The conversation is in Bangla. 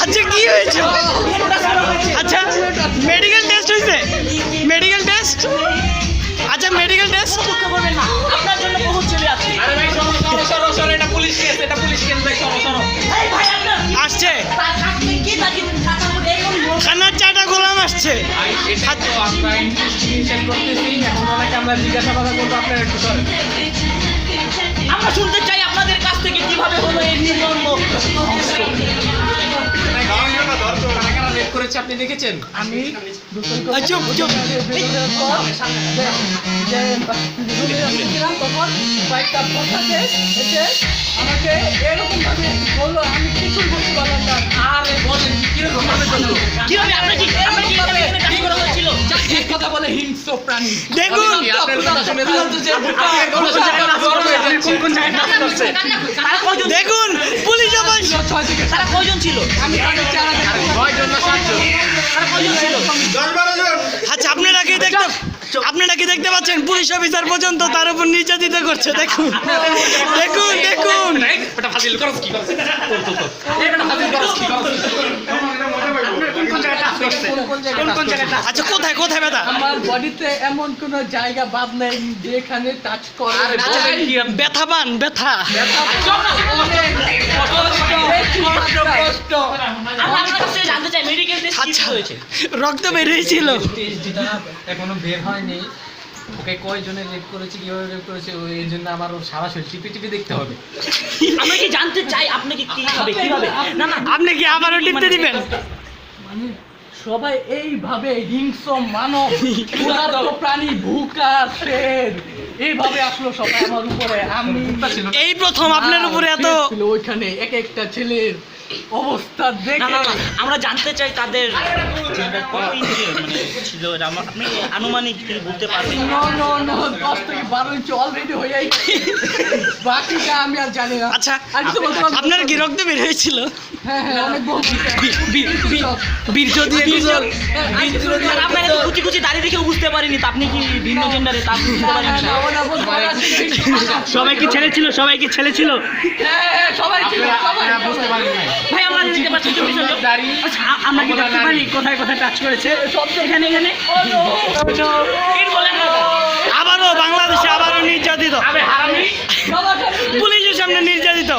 আচ্ছা কি হয়েছে? আচ্ছা মেডিকেল টেস্ট হয়েছে? Medical test? আচ্ছা মেডিকেল টেস্ট করবেন না, আপনার জন্য বহুত ছেলে আছে। আরে ভাই সরো, এটা পুলিশ কেস, ভাই সরো। এই ভাই আপনার আসছে, আপনি কি তাকে টাকার মধ্যে এরকম লোক খানার চাটা গোলাম আসছে। এটা তো আমরা ইনভেস্টিগেশন করতেছি, এখন ওনাকে আমরা জিজ্ঞাসাবাদ করবো, আপনারা একটু সরেন। আমরা শুনতে চাই আপনাদের কাছ থেকে কিভাবে হলো এই নির্মম কারা রেপ করেছে আপনি দেখেছেন? আমি চুপ চুপ তখন কয়েকটা পথাতে এসে আমাকে এরকম ভাবে বললো, আমি কিছুই বুঝতে পারলাম না। আরে বলেন কিরকম ভাবে করলো? কিভাবে আপনার কি এখানে কাজ করা হয়েছিল? এক কথা বলে হিংস্র প্রাণী। দেখুন আপনার কথা শুনে তো কোন জায়গায় কাজ করছে? তারা কয়জন? দেখুন পুলিশ আবার তারা কয়জন ছিল? আমি তাদের চেহারা দেখতে 9 জন না 7 জন? তারা কয়জন ছিল? আচ্ছা আপনারা কি দেখতে পাচ্ছেন পুলিশ অফিসার পর্যন্ত তার উপর নির্যাতিত করছে? দেখুন দেখুন দেখুন এটা ফাজিল করছ কি করছ? এটা ফাজিল করছ কি করছ? কোন জায়গায় কাজ করছে? কোন জায়গায়? আচ্ছা কোথায় কোথায় ব্যথা? আমার বডিতে এমন কোন জায়গা বাদ নাই যেখানে টাচ করে আরে বলেন কি আপনি? ব্যথা পান ব্যথা? আমরা আপনার কাছ থেকে জানতে চাই মেডিকেল টেস্ট কি আচ্ছা হয়েছে? রক্ত বেরিয়েছিল। যেটা এখনো বের হয়নি, ওকে কয়জনে রেপ করেছে, কিভাবে রেপ করেছে, এই জন্য আমার ওর সারা শরীর টিপে দেখতে হবে। আমরা কি জানতে চাই আপনি কি কিভাবে না না আপনি কি আবারও টিপতে দিবেন? মানে সবাই এইভাবে হিংস্র মানব ক্ষুধার্ত প্রাণী ভুকা শের এইভাবে আসলো সবাই আমার উপরে। আমি এই প্রথম আপনার উপরে এত ছিল ওইখানে এক একটা ছেলের অবস্থা না দেখে না না, আমরা জানতে চাই তাদের কত ইঞ্চি মানে ছিল এটা আপনি আনুমানিক কি বলতে পারবেন? নো নো নো 10 থেকে 12 ইঞ্চি অলরেডি হয়ে যাচ্ছে, বাকিটা আমি আর জানি না। আচ্ছা আর কিছু বলতে পারবো না। আপনার কি রক্ত বের হয়েছিল? হ্যাঁ হ্যাঁ অনেক বলছি বীর্য দিয়ে আপনাকে তো কুচি কুচি দাড়ি দেখে বুঝতে পারিনি তা আপনি কি ভিন্ন জেন্ডারে তা বুঝতে পারিনি সবাই কি ছেলে ছিল? সবাই কি ছেলে ছিল? সবাই ছিল সবাই বুঝতে পারি নাই। ভাই আমরা দেখতে পাচ্ছি তো পিছন দিকে। দাড়ি আমরা কি দেখতে পারি কোথায় কোথায় টাচ করেছে? এখানে এর বলেন না। আবারও বাংলাদেশে আবারও নির্যাতিত, আবে হারামি। পুলিশের সামনে নির্যাতিত।